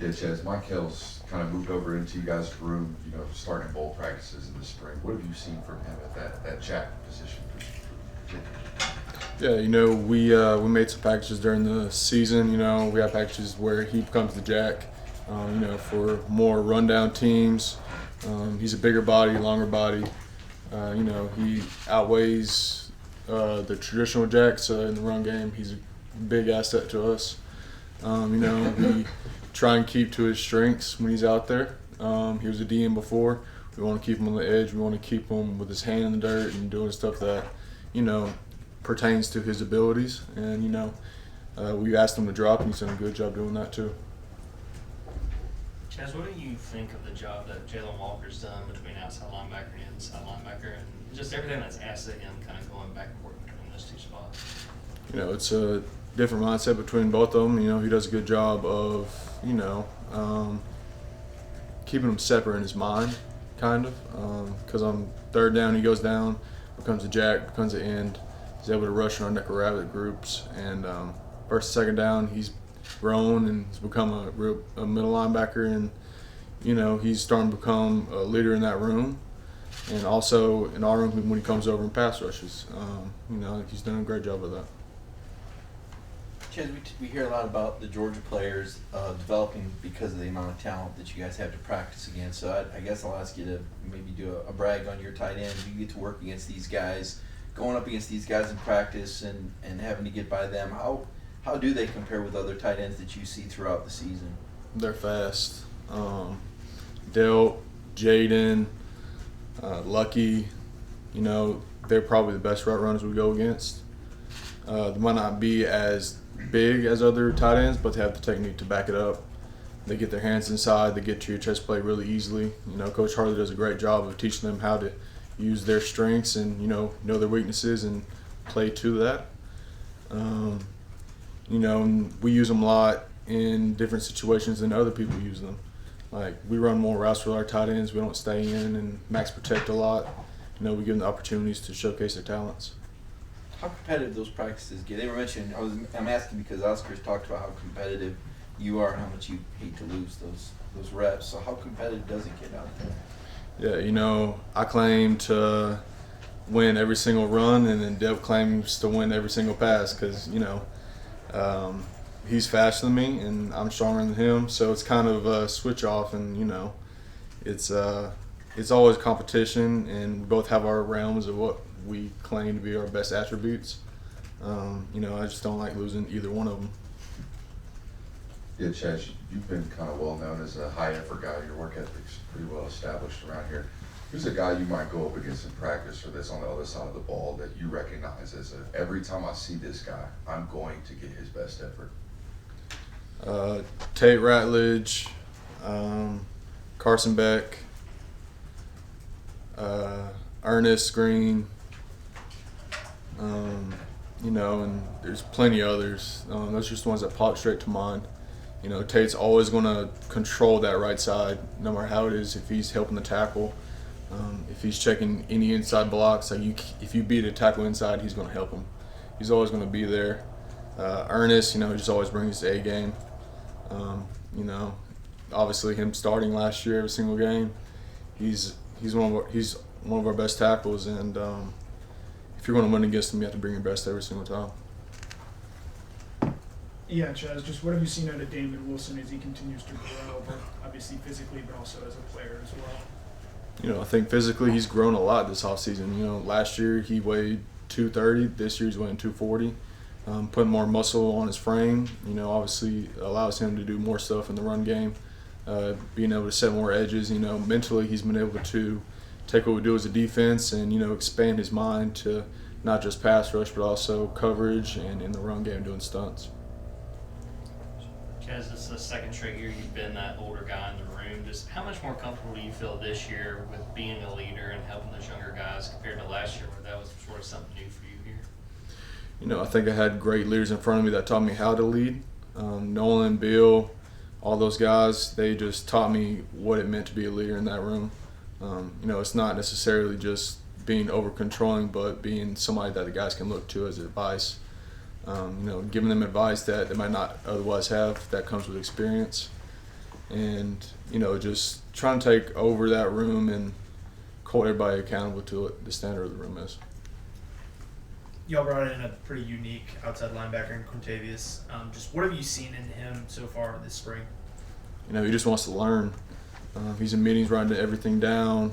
Yeah, Chaz, Mike Hill's kind of moved over into you guys' room, starting bowl practices in the spring. What have you seen from him at that jack position? Yeah, we made some packages during the season. We have packages where he becomes the jack, for more rundown teams. He's a bigger body, longer body. He outweighs the traditional jacks in the run game. He's a big asset to us. We try and keep to his strengths when he's out there. He was a DM before. We want to keep him on the edge. We want to keep him with his hand in the dirt and doing stuff that, pertains to his abilities. And, we asked him to drop, and he's done a good job doing that too. Chaz, what do you think of the job that Jalen Walker's done between outside linebacker and inside linebacker, and just everything that's asked of him kind of going back and forth between those two spots? It's a different mindset between both of them. He does a good job of, keeping them separate in his mind, kind of. Because on third down, he goes down, becomes a jack, becomes an end. He's able to rush in our nickel rabbit groups. And first and second down, he's grown and he's become a middle linebacker. And, he's starting to become a leader in that room. And also in our room when he comes over and pass rushes. He's done a great job of that. Chaz, we hear a lot about the Georgia players developing because of the amount of talent that you guys have to practice against. So I guess I'll ask you to maybe do a brag on your tight end. You get to work against these guys, going up against these guys in practice and having to get by them. How do they compare with other tight ends that you see throughout the season? They're fast. Dale, Jaden, Lucky, they're probably the best route runners we go against. They might not be as big as other tight ends, but they have the technique to back it up. They get their hands inside. They get to your chest plate really easily. Coach Harley does a great job of teaching them how to use their strengths and, know their weaknesses and play to that. And we use them a lot in different situations than other people use them. Like, we run more routes with our tight ends. We don't stay in and max protect a lot. We give them the opportunities to showcase their talents. How competitive those practices get? They were mentioning, I'm asking because Oscar's talked about how competitive you are and how much you hate to lose those reps. So how competitive does it get out there? Yeah, I claim to win every single run, and then Deb claims to win every single pass because, he's faster than me and I'm stronger than him. So it's kind of a switch off, and, it's always competition, and we both have our realms of what we claim to be our best attributes. I just don't like losing either one of them. Yeah, Chaz, you've been kind of well known as a high effort guy. Your work ethic's pretty well established around here. Who's a guy you might go up against in practice or that's on the other side of the ball that you recognize as every time I see this guy, I'm going to get his best effort? Tate Ratledge, Carson Beck, Ernest Green, and there's plenty others. Those are just the ones that pop straight to mind. Tate's always going to control that right side, no matter how it is. If he's helping the tackle, if he's checking any inside blocks, if you beat a tackle inside, he's going to help him. He's always going to be there. Ernest, he just always brings his A game. Obviously him starting last year every single game, he's one of our best tackles, and if you're going to win against him, you have to bring your best every single time. Yeah, Chaz, just what have you seen out of Damon Wilson as he continues to grow, both obviously physically but also as a player as well? I think physically he's grown a lot this offseason. Last year he weighed 230. This year he's weighing 240. Putting more muscle on his frame, obviously allows him to do more stuff in the run game. Being able to set more edges, mentally he's been able to take what we do as a defense and, expand his mind to not just pass rush but also coverage and in the run game doing stunts. Chaz, this is the second straight year you've been that older guy in the room. Just how much more comfortable do you feel this year with being a leader and helping those younger guys compared to last year where that was sort of something new for you here? I think I had great leaders in front of me that taught me how to lead. Nolan, Bill, all those guys, they just taught me what it meant to be a leader in that room. It's not necessarily just being over-controlling, but being somebody that the guys can look to as advice. Giving them advice that they might not otherwise have, that comes with experience. and, you know, just trying to take over that room and hold everybody accountable to what the standard of the room is. Y'all brought in a pretty unique outside linebacker in Quintavious. Just what have you seen in him so far this spring? You know, he just wants to learn. He's in meetings writing everything down,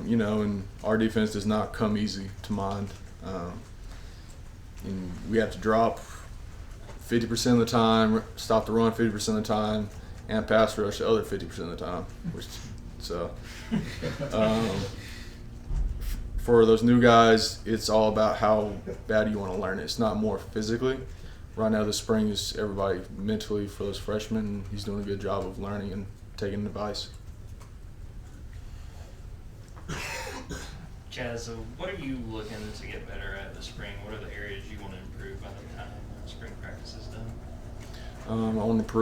you know, and our defense does not come easy to mind. And we have to drop 50% of the time, stop the run 50% of the time, and pass rush the other 50% of the time. For those new guys, it's all about how bad you want to learn it. It's not more physically. Right now, this spring is everybody mentally for those freshmen, and he's doing a good job of learning and taking advice. Chaz, so what are you looking to get better at this spring? What are the areas you want to improve by the time spring practice is done? I want to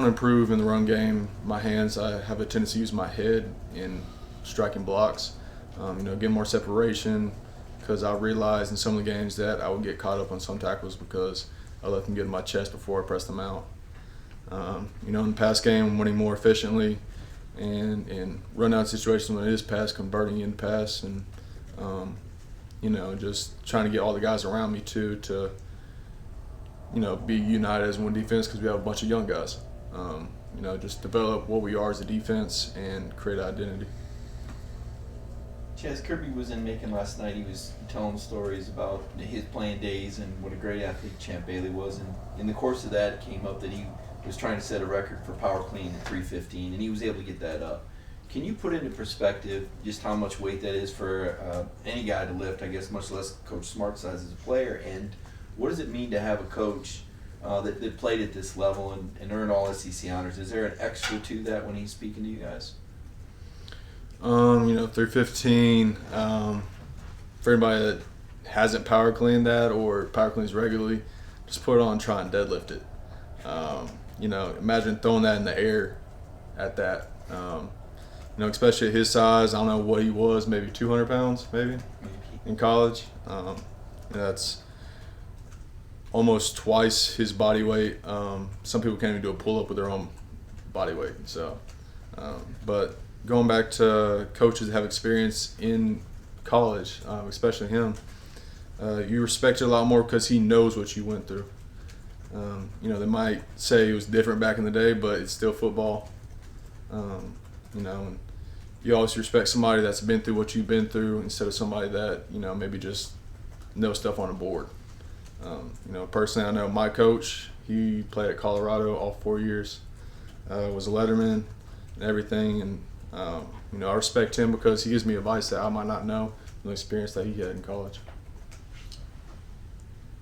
improve in the run game. My hands, I have a tendency to use my head in striking blocks. You know, get more separation, because I realized in some of the games that I would get caught up on some tackles because I let them get in my chest before I pressed them out. You know, in the pass game, I'm winning more efficiently, and run out situations when it is pass, converting into pass, and you know, just trying to get all the guys around me too to, you know, be united as one defense, because we have a bunch of young guys. You know, just develop what we are as a defense and create identity. Chaz, Kirby was in Macon last night. He was telling stories about his playing days and what a great athlete Champ Bailey was. And in the course of that, it came up that he was trying to set a record for power clean at 315, and he was able to get that up. Can you put into perspective just how much weight that is for any guy to lift, I guess, much less Coach Smart's size as a player? And what does it mean to have a coach that played at this level and earned all SEC honors? Is there an extra to that when he's speaking to you guys? You know, 315, for anybody that hasn't power cleaned that or power cleans regularly, just put it on and try and deadlift it. You know, imagine throwing that in the air at that. You know, especially at his size, I don't know what he was, maybe 200 pounds, maybe, in college. That's almost twice his body weight. Some people can't even do a pull-up with their own body weight. So, but going back to coaches that have experience in college, especially him, you respect it a lot more because he knows what you went through. You know, they might say it was different back in the day, but it's still football. You know, and you always respect somebody that's been through what you've been through instead of somebody that, you know, maybe just knows stuff on a board. You know, personally, I know my coach, he played at Colorado all 4 years, was a letterman and everything, and you know, I respect him because he gives me advice that I might not know from the experience that he had in college.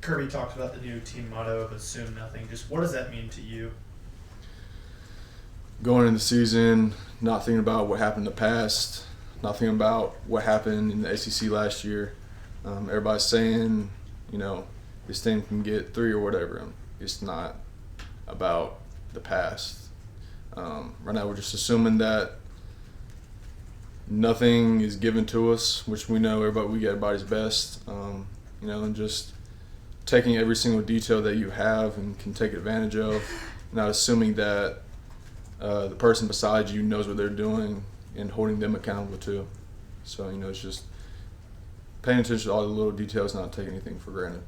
Kirby talked about the new team motto of assume nothing. Just what does that mean to you? Going into the season, not thinking about what happened in the past, not thinking about what happened in the ACC last year. Everybody's saying, you know, this team can get 3 or whatever. It's not about the past. Right now we're just assuming that nothing is given to us, which we know we get everybody's best, you know, and just taking every single detail that you have and can take advantage of, not assuming that the person beside you knows what they're doing and holding them accountable too. So, you know, it's just paying attention to all the little details, not taking anything for granted.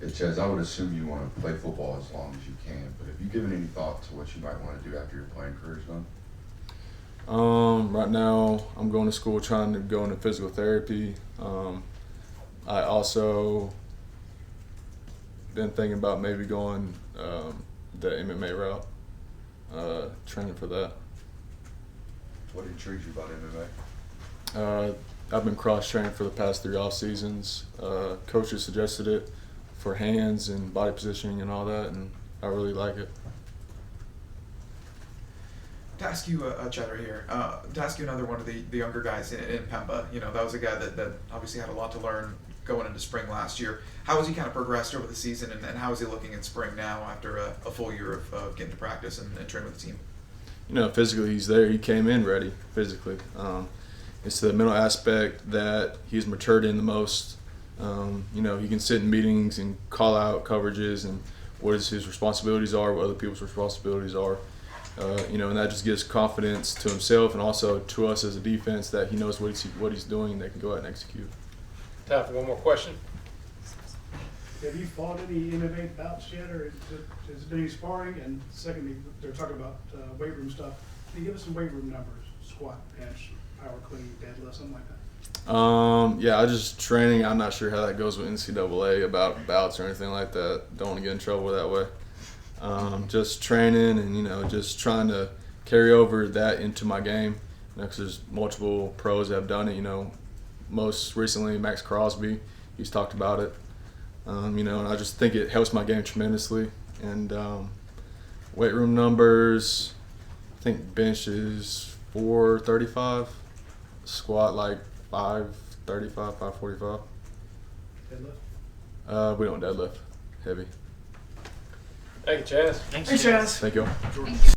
Yeah, Chaz, I would assume you want to play football as long as you can, but have you given any thought to what you might want to do after your playing career is done? Right now, I'm going to school trying to go into physical therapy. I also been thinking about maybe going the MMA route, training for that. What intrigues you about MMA? I've been cross-training for the past 3 off seasons. Coaches suggested it for hands and body positioning and all that, and I really like it. To ask you, Chad, right here, to ask you another one of the younger guys in Pemba, you know, that was a guy that obviously had a lot to learn going into spring last year. How has he kind of progressed over the season, and how is he looking in spring now after a full year of getting to practice and training with the team? You know, physically he's there. He came in ready physically. It's the mental aspect that he's matured in the most. You know, he can sit in meetings and call out coverages and what his responsibilities are, what other people's responsibilities are. And that just gives confidence to himself and also to us as a defense that he knows what he's doing and they can go out and execute. Time for one more question. Have you fought any MMA bouts yet, or has it been any sparring? And secondly, they're talking about weight room stuff. Can you give us some weight room numbers? Squat, bench, power clean, deadlift, something like that. Yeah, I just training. I'm not sure how that goes with NCAA about bouts or anything like that. Don't want to get in trouble that way. Just training and just trying to carry over that into my game. Because there's multiple pros that have done it. Most recently Max Crosby, he's talked about it. And I just think it helps my game tremendously. And weight room numbers, I think bench is 435, squat like 535, 545. Deadlift? We don't deadlift heavy. Thank you, Chaz. Thanks, Thanks, Chaz. Chaz. Thank you. Jordan.